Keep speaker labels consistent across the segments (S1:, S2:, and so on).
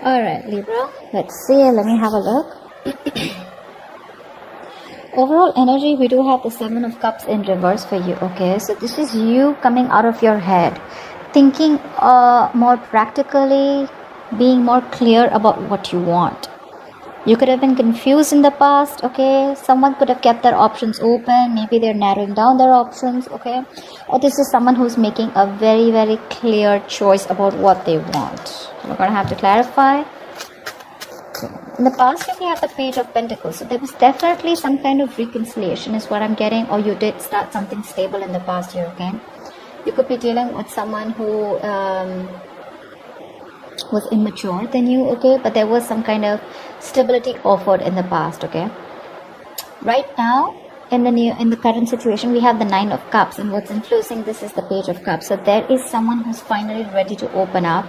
S1: Alright, Libra, let's see. Let me have a look. Overall energy, we do have the Seven of Cups in reverse for you, okay? So this is you coming out of your head, thinking more practically, being more clear about what you want. You could have been confused in the past, okay? Someone could have kept their options open. Maybe they're narrowing down their options, okay? Or this is someone who's making a very, very clear choice about what they want. We're going to have to clarify. In the past, we have the Page of Pentacles. So there was definitely some kind of reconciliation is what I'm getting. Or you did start something stable in the past year, okay? You could be dealing with someone who was immature than you, okay? But there was some kind of stability offered in the past, okay? Right now, in the current situation, we have the Nine of Cups. And what's influencing this is the Page of Cups. So there is someone who's finally ready to open up.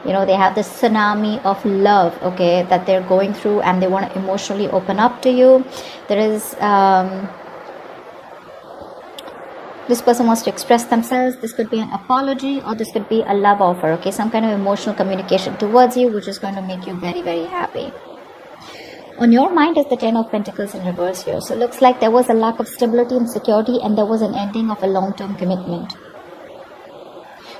S1: You know, they have this tsunami of love, okay, that they're going through, and they want to emotionally open up to you. There is this person wants to express themselves. This could be an apology, or this could be a love offer, okay, some kind of emotional communication towards you, which is going to make you very, very happy. On your mind is the Ten of Pentacles in reverse here. So it looks like there was a lack of stability and security, and there was an ending of a long-term commitment.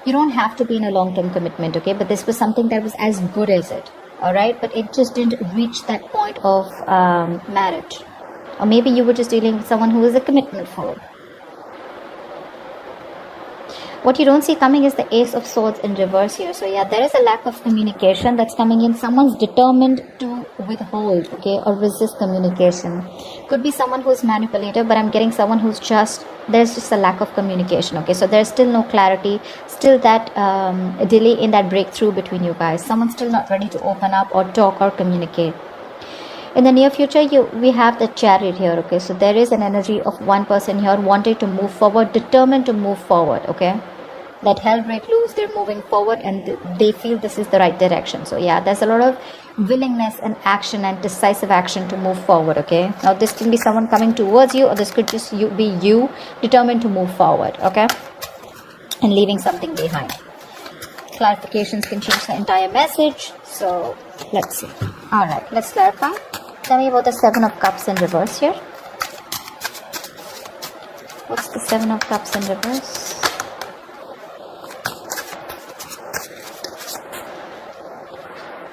S1: You don't have to be in a long-term commitment, okay? But this was something that was as good as it, all right? But it just didn't reach that point of marriage. Or maybe you were just dealing with someone who was a commitment phobe. What you don't see coming is the Ace of Swords in reverse here. So yeah, there is a lack of communication that's coming in. Someone's determined to withhold, okay, or resist communication. Could be someone who's manipulative, but I'm getting someone who's there's just a lack of communication, okay? So there's still no clarity, still that delay in that breakthrough between you guys. Someone's still not ready to open up or talk or communicate. In the near future, we have the Chariot here, okay? So there is an energy of one person here wanting to move forward, determined to move forward, okay? That hell break loose, they're moving forward, and they feel this is the right direction. So yeah, there's a lot of willingness and action and decisive action to move forward, okay? Now this can be someone coming towards you, or this could just be you determined to move forward, okay? And leaving something behind. Clarifications can change the entire message. So let's see. All right, let's clarify. Tell me about the Seven of Cups in reverse here. What's the Seven of Cups in reverse?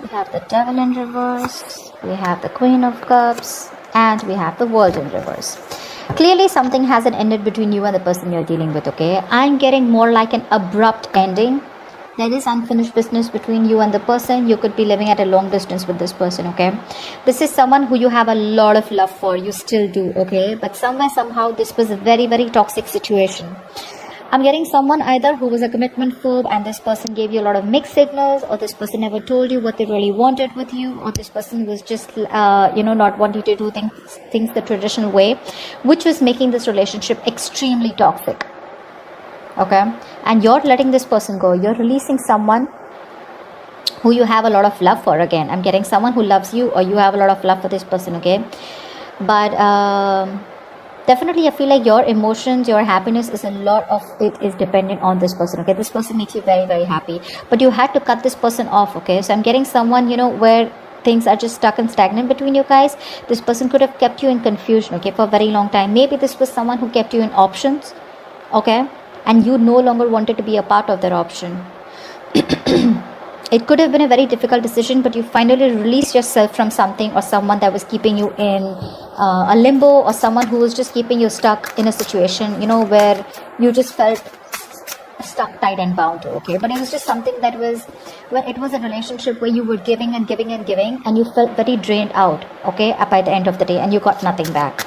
S1: We have the Devil in reverse, we have the Queen of Cups, and we have the World in reverse. Clearly something hasn't ended between you and the person you're dealing with, okay? I'm getting more like an abrupt ending. There is unfinished business between you and the person. You could be living at a long distance with this person, okay? This is someone who you have a lot of love for. You still do, okay? But somewhere, somehow, this was a very, very toxic situation. I'm getting someone either who was a commitment phobe, and this person gave you a lot of mixed signals, or this person never told you what they really wanted with you, or this person was just, not wanting to do things the traditional way, which was making this relationship extremely toxic. Okay? And you're letting this person go. You're releasing someone who you have a lot of love for. Again, I'm getting someone who loves you, or you have a lot of love for this person, okay? But definitely I feel like your emotions, your happiness is a lot of it is dependent on this person, okay? This person makes you very, very happy, but you had to cut this person off, okay? So I'm getting someone, where things are just stuck and stagnant between you guys. This person could have kept you in confusion, okay, for a very long time. Maybe this was someone who kept you in options, okay, and you no longer wanted to be a part of their option. It could have been a very difficult decision, but you finally released yourself from something or someone that was keeping you in a limbo, or someone who was just keeping you stuck in a situation, where you just felt stuck, tied and bound to, okay? But it was just something that was, where it was a relationship where you were giving and giving and giving, and you felt very drained out, okay, by the end of the day, and you got nothing back.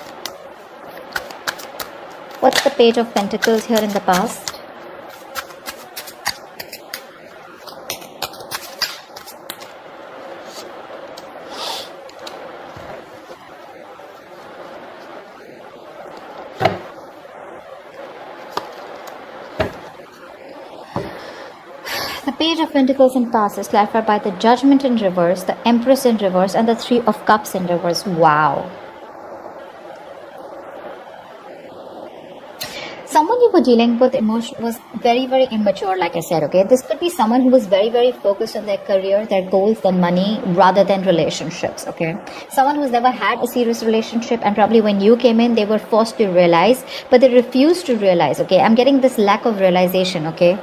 S1: What's the Page of Pentacles here in the past? The Page of Pentacles in past is clarified by the Judgment in reverse, the Empress in reverse, and the Three of Cups in reverse. Wow. Someone you you were dealing with emotion was very, very immature, like I said, okay? This could be someone who was very, very focused on their career, their goals, their money, rather than relationships, okay? Someone who's never had a serious relationship, and probably when you came in, they were forced to realize, but they refused to realize, okay? I'm getting this lack of realization, okay?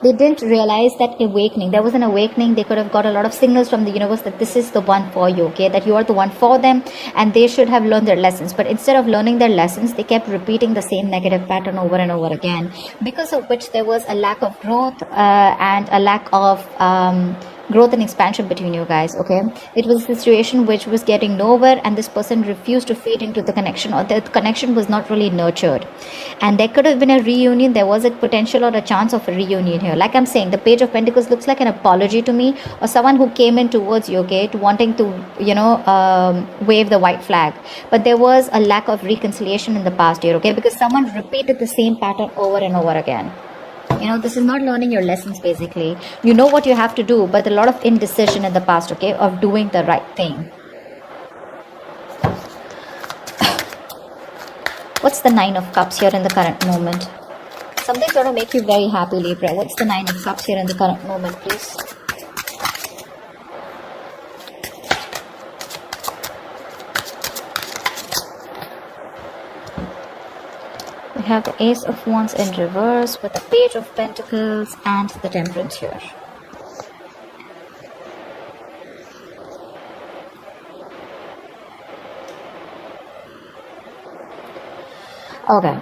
S1: They didn't realize that awakening. There was an awakening. They could have got a lot of signals from the universe that this is the one for you, okay? That you are the one for them, and they should have learned their lessons. But instead of learning their lessons, they kept repeating the same negative pattern over and over again, because of which there was a lack of growth and a lack of growth and expansion between you guys, okay? It was a situation which was getting nowhere, and this person refused to feed into the connection, or the connection was not really nurtured. And there could have been a reunion. There was a potential or a chance of a reunion here. Like I'm saying, the Page of Pentacles looks like an apology to me, or someone who came in towards you, okay, to wanting to, you know, wave the white flag. But there was a lack of reconciliation in the past year, okay, because someone repeated the same pattern over and over again. You know, this is not learning your lessons, basically. You know what you have to do, but a lot of indecision in the past, okay, of doing the right thing. What's the Nine of Cups here in the current moment? Something's going to make you very happy, Libra. What's the Nine of Cups here in the current moment, please? We have the Ace of Wands in reverse with the Page of Pentacles and the Temperance here. Okay.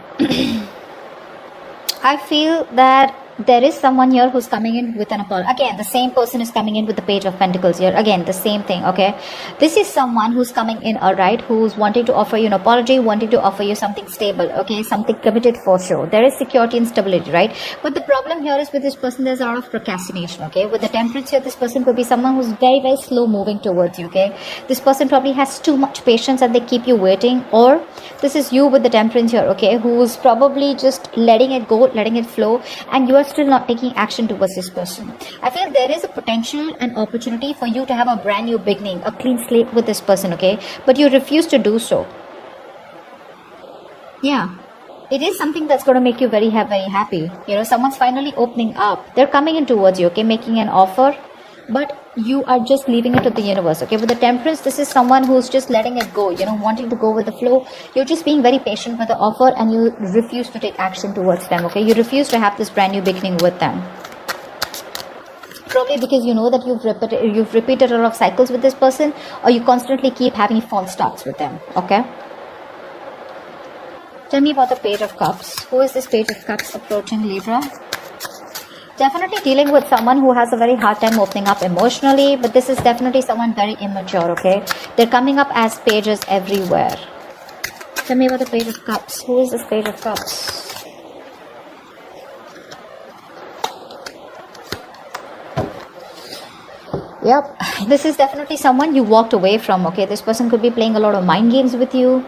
S1: I feel that there is someone here who's coming in with an apology. Again, the same person is coming in with the Page of Pentacles here. Again, the same thing, okay? This is someone who's coming in, alright, who's wanting to offer you an apology, wanting to offer you something stable, okay? Something committed for sure. There is security and stability, right? But the problem here is with this person, there's a lot of procrastination, okay? With the Temperance here, this person could be someone who's very, very slow moving towards you, okay? This person probably has too much patience and they keep you waiting. Or this is you with the Temperance here, okay? Who's probably just letting it go, letting it flow, and you are still not taking action towards this person. I feel there is a potential and opportunity for you to have a brand new beginning, a clean slate with this person, okay? But you refuse to do so. Yeah. It is something that's going to make you very happy. You know, someone's finally opening up. They're coming in towards you, okay? Making an offer. But you are just leaving it to the universe, okay? With the Temperance, this is someone who's just letting it go, you know, wanting to go with the flow. You're just being very patient with the offer, and you refuse to take action towards them, okay? You refuse to have this brand new beginning with them. Probably because you know that you've repeated a lot of cycles with this person, or you constantly keep having false starts with them, okay? Tell me about the Page of Cups. Who is this Page of Cups approaching, Libra? Definitely dealing with someone who has a very hard time opening up emotionally, but this is definitely someone very immature, okay? They're coming up as pages everywhere. Tell me about the Page of Cups. Who is this Page of Cups? Yep, this is definitely someone you walked away from, okay? This person could be playing a lot of mind games with you.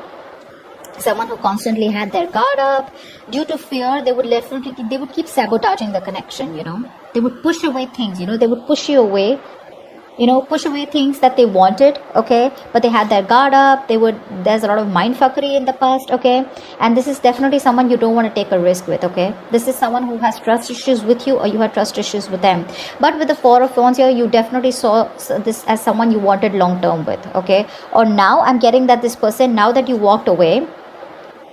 S1: Someone who constantly had their guard up. Due to fear, they would keep sabotaging the connection, you know. They would push away things, you know. They would push you away, you know, push away things that they wanted, okay? But they had their guard up. There's a lot of mindfuckery in the past, okay? And this is definitely someone you don't want to take a risk with, okay? This is someone who has trust issues with you, or you had trust issues with them. But with the Four of Wands here, you definitely saw this as someone you wanted long term with, okay? Or now I'm getting that this person, now that you walked away,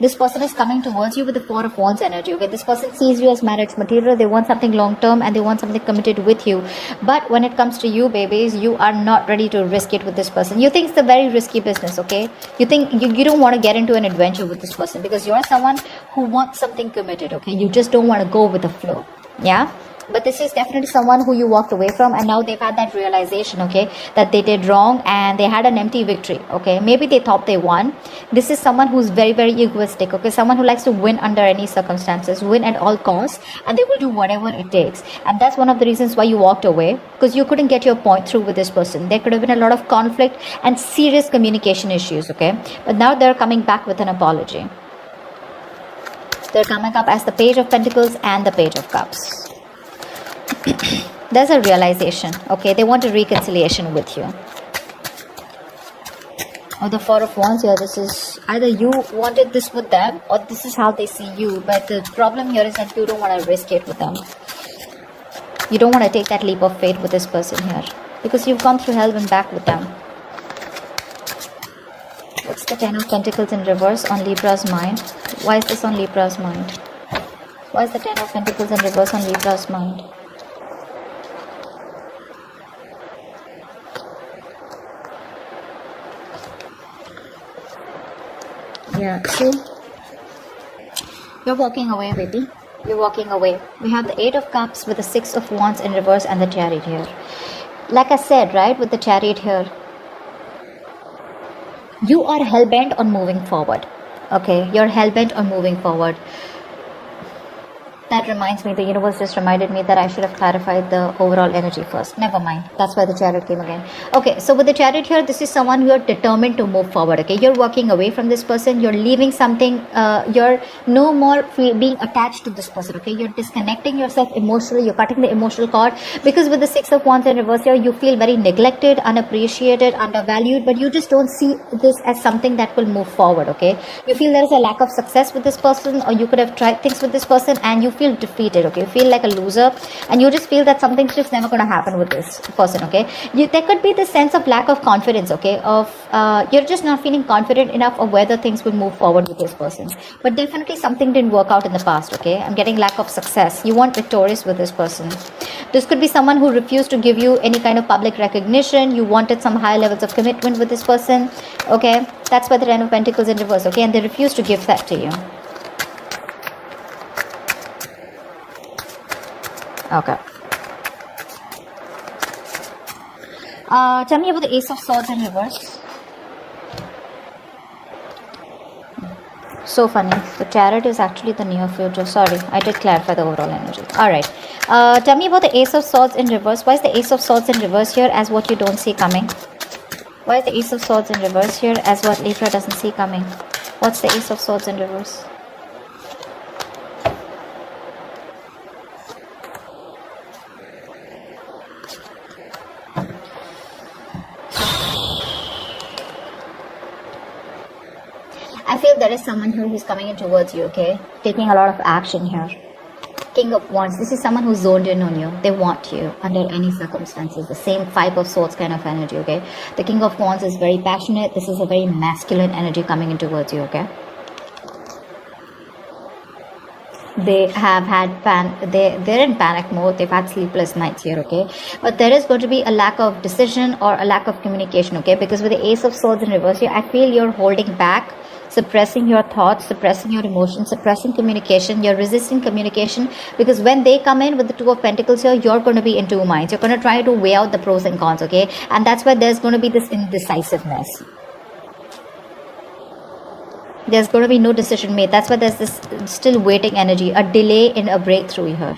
S1: this person is coming towards you with the Four of Wands energy, okay? This person sees you as marriage material. They want something long term, and they want something committed with you. But when it comes to you, babies, you are not ready to risk it with this person. You think it's a very risky business, okay? You think you don't want to get into an adventure with this person, because you're someone who wants something committed, okay? You just don't want to go with the flow, yeah? But this is definitely someone who you walked away from, and now they've had that realization, okay, that they did wrong, and they had an empty victory, okay? Maybe they thought they won. This is someone who's very, very egoistic, okay? Someone who likes to win under any circumstances, win at all costs, and they will do whatever it takes. And that's one of the reasons why you walked away, because you couldn't get your point through with this person. There could have been a lot of conflict and serious communication issues, okay? But now they're coming back with an apology. They're coming up as the Page of Pentacles and the Page of Cups. There's a realization, okay? They want a reconciliation with you. Oh, the Four of Wands here, this is either you wanted this with them or this is how they see you. But the problem here is that you don't want to risk it with them. You don't want to take that leap of faith with this person here, because you've gone through hell and back with them. What's the Ten of Pentacles in reverse on Libra's mind? Why is this on Libra's mind? Why is the Ten of Pentacles in reverse on Libra's mind? Yeah, see? You're walking away, baby. You're walking away. We have the Eight of Cups with the Six of Wands in reverse and the Chariot here. Like I said, right, with the Chariot here, you are hell-bent on moving forward. Okay, you're hell-bent on moving forward. That reminds me, the universe just reminded me that I should have clarified the overall energy first. Never mind. That's why the Chariot came again. Okay, so with the Chariot here, this is someone who are determined to move forward. Okay, you're walking away from this person. You're leaving something. You're no more being attached to this person. Okay, you're disconnecting yourself emotionally. You're cutting the emotional cord, because with the Six of Wands in reverse here, you feel very neglected, unappreciated, undervalued, but you just don't see this as something that will move forward. Okay, you feel there is a lack of success with this person, or you could have tried things with this person and you feel defeated. Okay, you feel like a loser, and you just feel that something's just never going to happen with this person. Okay, there could be this sense of lack of confidence. Okay, of you're just not feeling confident enough of whether things will move forward with this person. But definitely something didn't work out in the past. Okay, I'm getting lack of success. You want victorious with this person. This could be someone who refused to give you any kind of public recognition. You wanted some high levels of commitment with this person. Okay, that's why the Ten of Pentacles in reverse. Okay, and they refuse to give that to you. Okay. Tell me about the Ace of Swords in reverse. So funny. The Chariot is actually the near future. Sorry, I did clarify the overall energy. Alright. Tell me about the Ace of Swords in reverse. Why is the Ace of Swords in reverse here as what you don't see coming? Why is the Ace of Swords in reverse here as what Libra doesn't see coming? What's the Ace of Swords in reverse? I feel there is someone here who's coming in towards you, okay? Taking a lot of action here. King of Wands. This is someone who's zoned in on you. They want you under any circumstances. The same Five of Swords kind of energy, okay? The King of Wands is very passionate. This is a very masculine energy coming in towards you, okay? They have had they're in panic mode. They've had sleepless nights here, okay? But there is going to be a lack of decision or a lack of communication, okay? Because with the Ace of Swords in reverse here, I feel you're holding back, suppressing your thoughts, suppressing your emotions, suppressing communication. You're resisting communication, because when they come in with the Two of Pentacles here, you're going to be in two minds. You're going to try to weigh out the pros and cons, okay? And that's why there's going to be this indecisiveness. There's going to be no decision made. That's why there's this still waiting energy, a delay in a breakthrough here.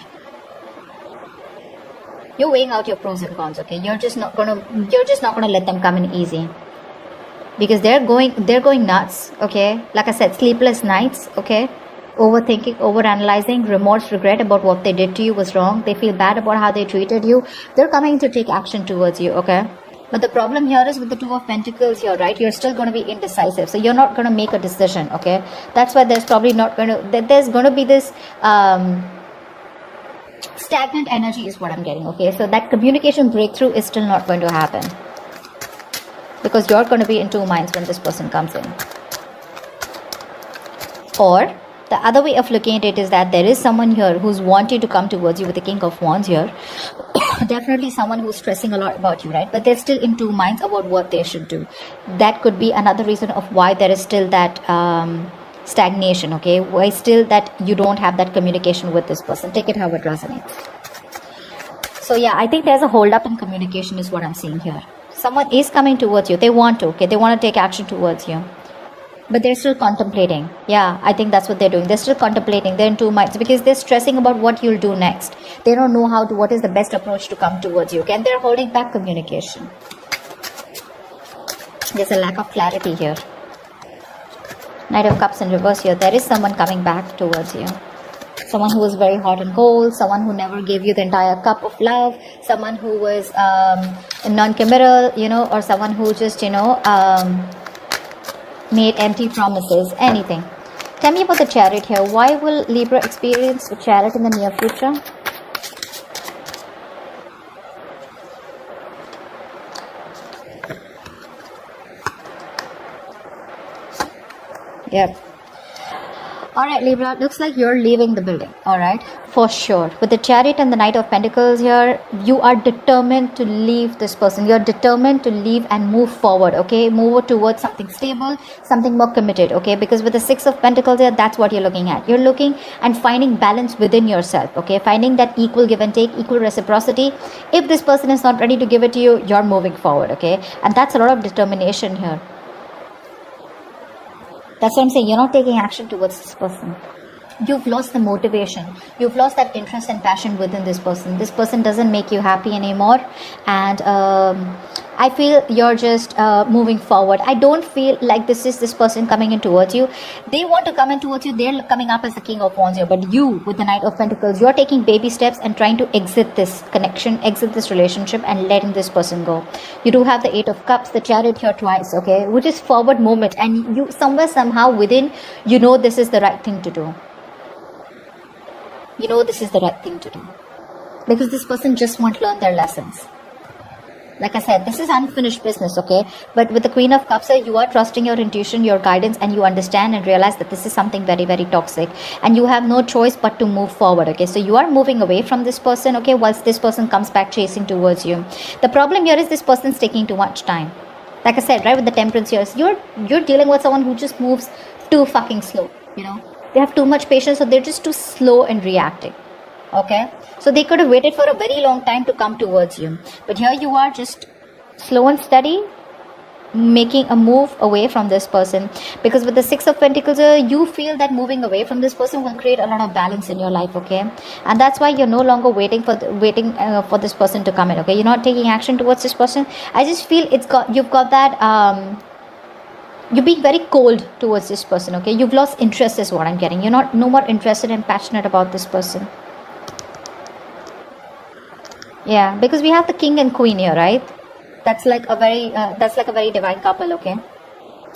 S1: You're weighing out your pros and cons, okay? You're just not gonna let them come in easy, because they're going nuts, okay? Like I said, sleepless nights, okay? Overthinking, overanalyzing, remorse, regret about what they did to you was wrong. They feel bad about how they treated you. They're coming to take action towards you, okay? But the problem here is with the Two of Pentacles here, right? You're still going to be indecisive. So you're not going to make a decision, okay? That's why there's probably not going to... There's going to be this stagnant energy is what I'm getting, okay? So that communication breakthrough is still not going to happen, because you're going to be in two minds when this person comes in. Or the other way of looking at it is that there is someone here who's wanting to come towards you with the King of Wands here. Definitely someone who's stressing a lot about you, right? But they're still in two minds about what they should do. That could be another reason of why there is still that stagnation, okay? Why still that you don't have that communication with this person. Take it how it resonates. So yeah, I think there's a hold up in communication is what I'm seeing here. Someone is coming towards you. They want to, okay? They want to take action towards you. But they're still contemplating. Yeah, I think that's what they're doing. They're still contemplating. They're in two minds, because they're stressing about what you'll do next. They don't know what is the best approach to come towards you. And they're holding back communication. There's a lack of clarity here. Knight of Cups in reverse here. There is someone coming back towards you. Someone who was very hot and cold. Someone who never gave you the entire cup of love. Someone who was non-committal, or someone who just, made empty promises, anything. Tell me about the Chariot here. Why will Libra experience the Chariot in the near future? Yep. Alright, Libra, looks like you're leaving the building. Alright, for sure. With the Chariot and the Knight of Pentacles here, you are determined to leave this person. You're determined to leave and move forward, okay? Move towards something stable, something more committed, okay? Because with the Six of Pentacles here, that's what you're looking at. You're looking and finding balance within yourself, okay? Finding that equal give and take, equal reciprocity. If this person is not ready to give it to you, you're moving forward, okay? And that's a lot of determination here. That's what I'm saying. You're not taking action towards this person. You've lost the motivation. You've lost that interest and passion within this person. This person doesn't make you happy anymore. And I feel you're just moving forward. I don't feel like this is this person coming in towards you. They want to come in towards you. They're coming up as the King of Wands here. But you, with the Knight of Pentacles, you're taking baby steps and trying to exit this connection, exit this relationship and letting this person go. You do have the Eight of Cups, the Chariot here twice, okay? Which is forward movement. And you somewhere, somehow within, you know this is the right thing to do. You know this is the right thing to do. Because this person just won't learn their lessons. Like I said, this is unfinished business, okay? But with the Queen of Cups, you are trusting your intuition, your guidance, and you understand and realize that this is something very, very toxic. And you have no choice but to move forward, okay? So you are moving away from this person, okay? Whilst this person comes back chasing towards you. The problem here is this person's taking too much time. Like I said, right, with the Temperance here, you're dealing with someone who just moves too fucking slow, you know? They have too much patience, so they're just too slow in reacting. Okay, so they could have waited for a very long time to come towards you, but here you are just slow and steady, making a move away from this person. Because with the Six of Pentacles, you feel that moving away from this person will create a lot of balance in your life, okay? And that's why you're no longer waiting for this person to come in, okay? You're not taking action towards this person. I just feel you've got that you're being very cold towards this person, okay? You've lost interest is what I'm getting. You're no more interested and passionate about this person. Yeah, because we have the King and Queen here, right? That's like a very divine couple, okay?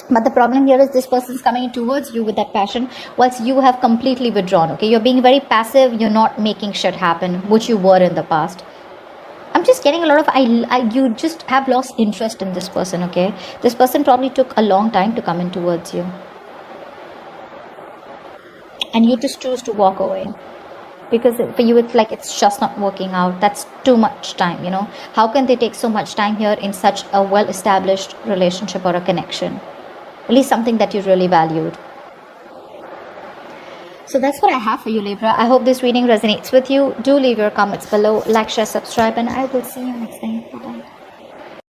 S1: But the problem here is this person's coming in towards you with that passion, whilst you have completely withdrawn, okay? You're being very passive. You're not making shit happen, which you were in the past. I'm just getting a lot of, you just have lost interest in this person, okay? This person probably took a long time to come in towards you. And you just choose to walk away. Because for you, it's like it's just not working out. That's too much time, you know? How can they take so much time here in such a well-established relationship or a connection? At least something that you really valued. So that's what I have for you, Libra. I hope this reading resonates with you. Do leave your comments below, like, share, subscribe, and I will see you next time. Bye-bye.